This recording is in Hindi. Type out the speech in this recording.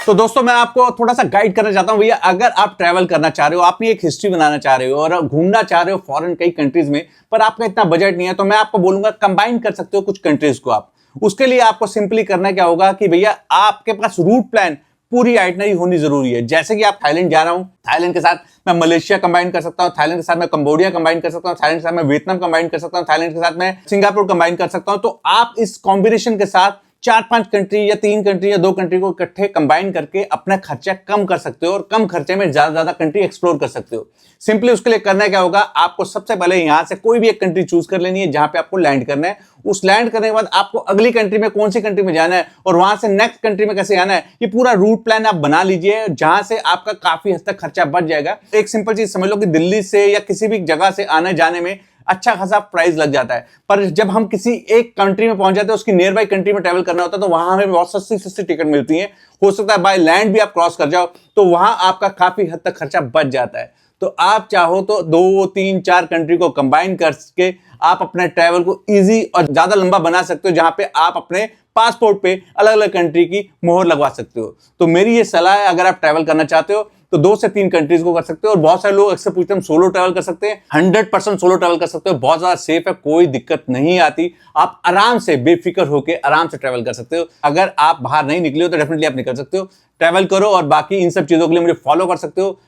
तो दोस्तों मैं आपको थोड़ा सा गाइड करना चाहता हूं भैया, अगर आप ट्रैवल करना चाह रहे हो, अपनी एक हिस्ट्री बनाना चाह रहे हो और घूमना चाह रहे हो फॉरेन कई कंट्रीज में, पर आपका इतना बजट नहीं है, तो मैं आपको बोलूंगा कंबाइन कर सकते हो कुछ कंट्रीज को आप। उसके लिए आपको सिंपली करना क्या होगा कि भैया आपके पास रूट प्लान पूरी आइटनरी होनी जरूरी है। जैसे कि आप थाईलैंड जा रहा हूं, थाईलैंड के साथ मैं मलेशिया कंबाइन कर सकता हूं, थाईलैंड के साथ मैं कंबोडिया कंबाइन कर सकता हूं, थाईलैंड के साथ मैं वियतनाम कंबाइन कर सकता हूं, थाईलैंड के साथ मैं सिंगापुर कंबाइन कर सकता हूं। तो आप इस कॉम्बिनेशन के साथ 4-5 कंट्री या 3 कंट्री या 2 कंट्री को इकट्ठे कंबाइन करके अपना खर्चा कम कर सकते हो और कम खर्चे में ज्यादा कंट्री एक्सप्लोर कर सकते हो। सिंपली उसके लिए करना क्या होगा, आपको सबसे पहले यहां से कोई भी एक कंट्री चूज कर लेनी है जहां पे आपको लैंड करना है। उस लैंड करने के बाद आपको अगली कंट्री में कौन सी कंट्री में जाना है और वहां से नेक्स्ट कंट्री में कैसे आना है, ये पूरा रूट प्लान आप बना लीजिए, जहां से आपका काफी हद तक खर्चा बच जाएगा। एक सिंपल चीज समझ लो कि दिल्ली से या किसी भी जगह से आने जाने में अच्छा खासा प्राइस लग जाता है, पर जब हम किसी एक कंट्री में पहुंच जाते हैं, उसकी नियर बाई कंट्री में ट्रैवल करना होता है, तो वहां हमें बहुत सस्ती सस्ती टिकट मिलती है। हो सकता है बाय लैंड भी आप क्रॉस कर जाओ, तो वहां आपका काफी हद तक खर्चा बच जाता है। तो आप चाहो तो 2-3-4 कंट्री को कंबाइन करके आप अपने ट्रैवल को इजी और ज्यादा लंबा बना सकते हो, जहां पे आप अपने पासपोर्ट पे अलग अलग कंट्री की मोहर लगवा सकते हो। तो मेरी ये सलाह है, अगर आप ट्रैवल करना चाहते हो तो 2 से 3 कंट्रीज को कर सकते हो। और बहुत सारे लोग अक्सर पूछते हैं हम सोलो ट्रैवल कर सकते हैं। 100% सोलो ट्रैवल कर सकते हो, बहुत ज्यादा सेफ है, कोई दिक्कत नहीं आती। आप आराम से बेफिक्र होकर आराम से ट्रैवल कर सकते हो। अगर आप बाहर नहीं निकले हो तो डेफिनेटली आप निकल सकते हो, ट्रैवल करो। और बाकी इन सब चीजों के लिए मुझे फॉलो कर सकते हो।